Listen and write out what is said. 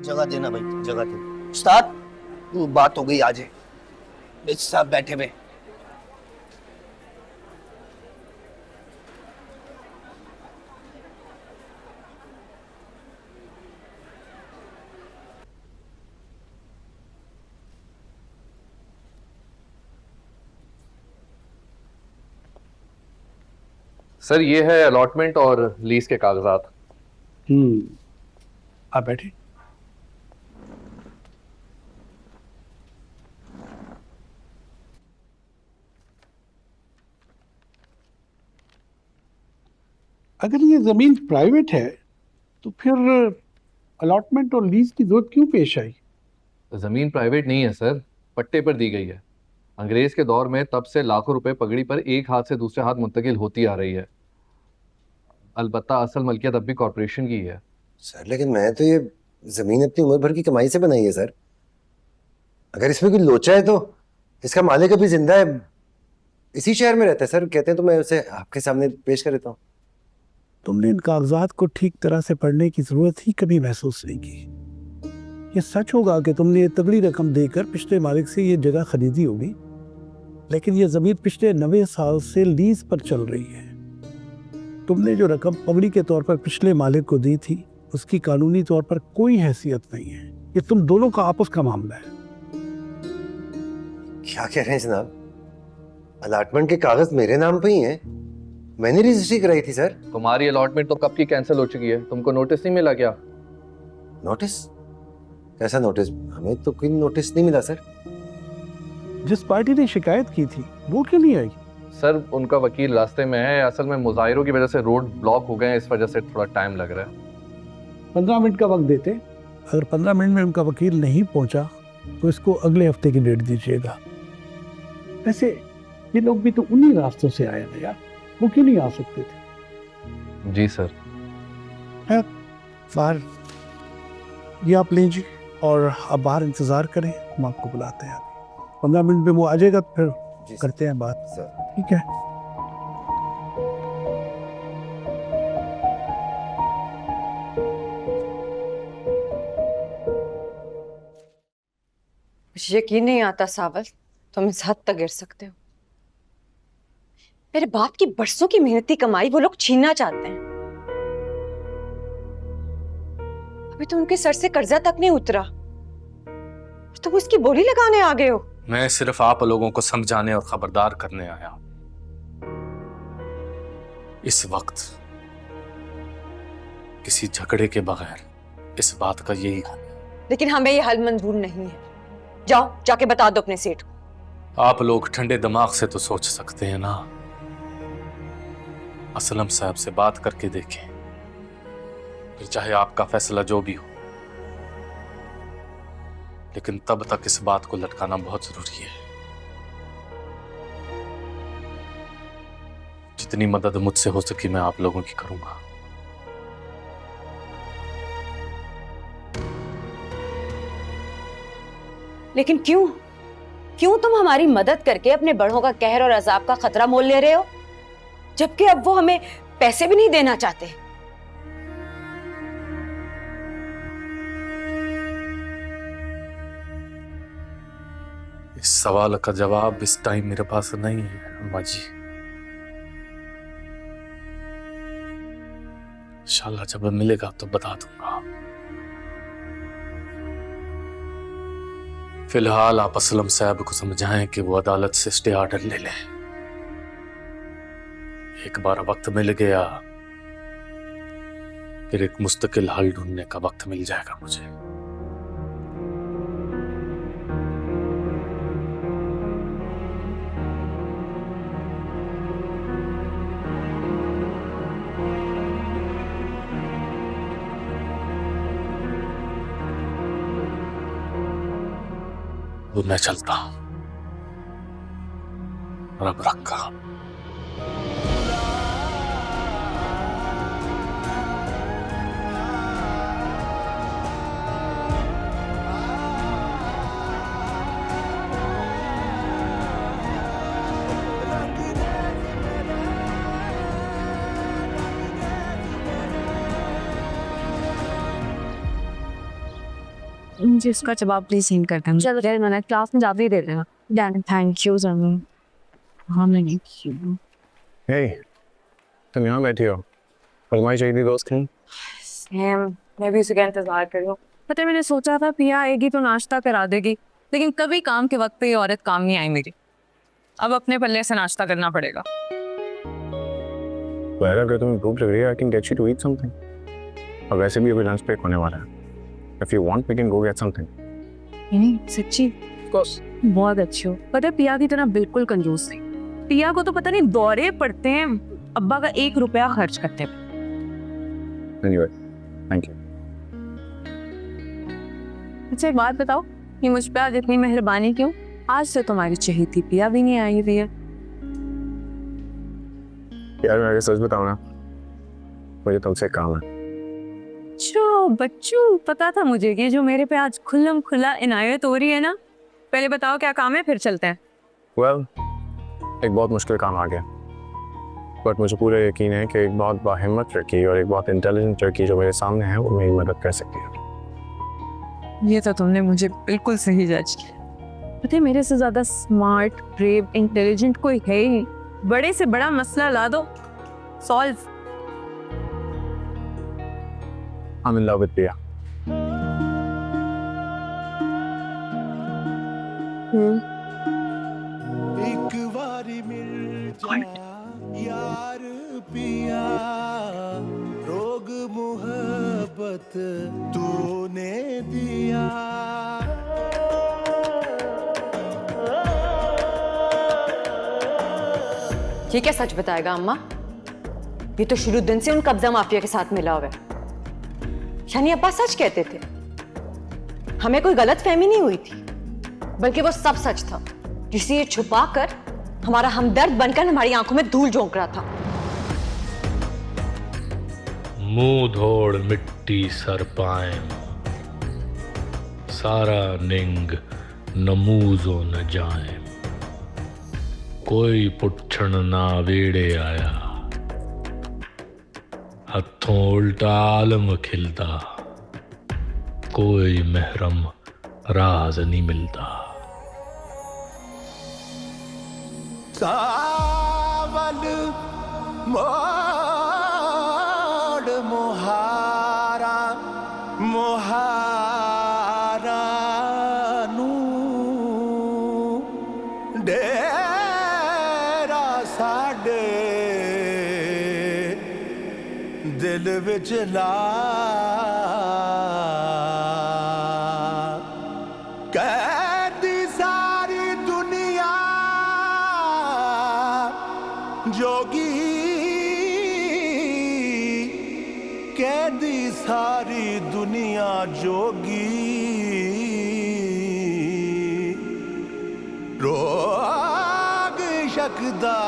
जगह देना भाई, जगह दे। उस्ताद, बात हो गई आज है। साहब बैठे हुए। सर ये है अलॉटमेंट और लीज के कागजात। आप बैठे। अगर ये जमीन प्राइवेट है तो फिर अलॉटमेंट और लीज की जरूरत क्यों पेश आई? जमीन प्राइवेट नहीं है सर, पट्टे पर दी गई है। अंग्रेज के दौर में तब से लाखों रुपए पगड़ी पर एक हाथ से दूसरे हाथ मुंतकिल होती आ रही है। अलबत्ता असल मलकियत अब भी कॉर्पोरेशन की है। सर लेकिन मैं तो ये जमीन अपनी उम्र भर की कमाई से बनाई है सर। अगर इसमें कोई लोचा है तो इसका मालिक अभी जिंदा है, इसी शहर में रहता है सर। कहते हैं तो मैं उसे आपके सामने पेश कर देता हूँ। तुमने इन कागजात को ठीक तरह से पढ़ने की जरूरत ही कभी महसूस नहीं की। ये सच होगा कि तुमने ये तगड़ी रकम देकर पिछले मालिक से ये जगह खरीदी होगी, लेकिन ये जमीन पिछले 90 साल से लीज पर चल रही है। तुमने जो रकम पगड़ी के तौर पर पिछले मालिक को दी थी उसकी कानूनी तौर पर कोई हैसियत नहीं है। ये तुम दोनों का आपस का मामला है। क्या कह रहे हैं जनाब? अलॉटमेंट के कागज मेरे नाम पे ही हैं। मैंने रजिस्ट्री कराई थी सर। तुम्हारी अलॉटमेंट तो कब की कैंसिल हो चुकी है, तुमको नोटिस नहीं मिला क्या? नोटिस? कैसा नोटिस? हमें तो कोई नोटिस नहीं मिला सर। जिस पार्टी ने शिकायत की थी वो क्यों नहीं आई? सर उनका वकील रास्ते में है, असल में मुजाहिरों की वजह से रोड ब्लॉक हो गए हैं, इस वजह से थोड़ा टाइम लग रहा है। 15 मिनट का वक्त देते। अगर 15 मिनट में उनका वकील नहीं पहुंचा तो इसको अगले हफ्ते की डेट दीजिएगा। वैसे ये लोग भी तो उन्हीं रास्तों से आए थे यार, वो क्यों नहीं आ सकते थे? जी सर। बाहर ये आप लीजिए और आप बाहर इंतजार करें, हम आपको बुलाते हैं। 15 मिनट में वो आ जाएगा तो फिर करते हैं बात। सर ठीक है। मुझे यकीन नहीं आता सावल, तुम इस हद तक गिर सकते हो। मेरे बाप की बरसों की मेहनती कमाई वो लोग छीनना चाहते हैं। अभी तो उनके सर से कर्जा तक नहीं उतरा, तुम उसकी बोली लगाने आ गए हो। मैं सिर्फ आप लोगों को समझाने और खबरदार करने आया हूं। इस वक्त किसी झगड़े के बगैर इस बात का यही हल है। लेकिन हमें ये हल मंजूर नहीं है। जाओ जाके बता दो अपने सेठ को। आप लोग ठंडे दिमाग से तो सोच सकते हैं ना। असलम साहब से बात करके देखें, फिर चाहे आपका फैसला जो भी हो, लेकिन तब तक इस बात को लटकाना बहुत जरूरी है। जितनी मदद मुझसे हो सकी मैं आप लोगों की करूंगा। लेकिन क्यों क्यों तुम हमारी मदद करके अपने बड़ों का कहर और अजाब का खतरा मोल ले रहे हो, जबकि अब वो हमें पैसे भी नहीं देना चाहते? इस सवाल का जवाब इस टाइम मेरे पास नहीं है अम्मा जी। इंशाल्लाह जब मिलेगा तो बता दूंगा। फिलहाल आप असलम साहब को समझाएं कि वो अदालत से स्टे ऑर्डर ले लें। एक बार वक्त मिल गया फिर एक मुस्तकिल हल ढूंढने का वक्त मिल जाएगा मुझे। तो मैं चलता हूं। रब रखा। मुझे इसका जवाब प्लीज सेंड कर देना। चलो यार मैंने क्लास में जाते ही दे देना। डैड थैंक यू जरूर। हाँ नहीं हे, तुम यहाँ बैठी हो? फरमाई चाहिए थी दोस्त की? मैं भी उसी का इंतजार कर रही हूँ। पता है मैंने सोचा था पिया आएगी तो नाश्ता करा देगी, लेकिन कभी काम के वक्त पे ये औरत काम नहीं आई मेरी। अब अपने पल्ले से नाश्ता करना पड़ेगा। Well, अगर तुम्हें भूख लग रही है, I can get you to eat something. और वैसे भी अभी लंच ब्रेक होने वाला है। If you want, we can go get something. नहीं सच्ची Of course. बहुत अच्छी हो। पता है पिया की तरह बिल्कुल कंजूस नहीं। पिया को तो पता नहीं दौरे पड़ते हैं अब्बा का 1 रुपया खर्च करते हैं। Anyway, thank you. अच्छा एक बात बताओ, ये मुझ पे आज इतनी मेहरबानी क्यों? आज से तुम्हारी चहेती पिया भी नहीं आई हुई है। यार मैं अगर सच बताऊँ ना, मुझे तुमसे काम है। अच्छा बच्चू, पता था मुझे कि जो मेरे पे आज खुल्लम खुला इनायत हो रही है ना। पहले बताओ क्या काम है, फिर चलते हैं। Well, एक बहुत मुश्किल काम आ गया, बट मुझे पूरा यकीन है कि एक बहुत बाहिम्मत लड़की और एक बहुत इंटेलिजेंट लड़की जो मेरे सामने है वो मेरी मदद कर सकती है। ये तो तुमने मुझे बिल्कुल सही जज किया। पता है मेरे से ज्यादा स्मार्ट, ब्रेव, इंटेलिजेंट कोई है ही नहीं। बड़े से बड़ा मसला ला दो, solve. I'm in love with Priya. एक बारी मिल जा यार पिया, रोग मोहब्बत तूने दिया। ये क्या सच बताएगा अम्मा? ये तो शुरू दिन से उन कब्जा माफिया के साथ मिला हुआ है। यानी अब्बा सच कहते थे, हमें कोई गलत फहमी नहीं हुई थी, बल्कि वो सब सच था, जिसे ये छुपा कर हमारा हमदर्द बनकर हमारी आंखों में धूल झोंक रहा था। मुंह धोड़ मिट्टी सर पाए, सारा निंग नमूजो न जाए, कोई पुछण ना वेड़े आया, हथों उल्टा आलम खिलता, कोई महरम राज नहीं मिलता। सावल मोड़ मोहारा मोहारा नू डेरा साडे दिल विच ला, कहती सारी दुनिया जोगी, कहती सारी दुनिया जोगी, रोग शकदा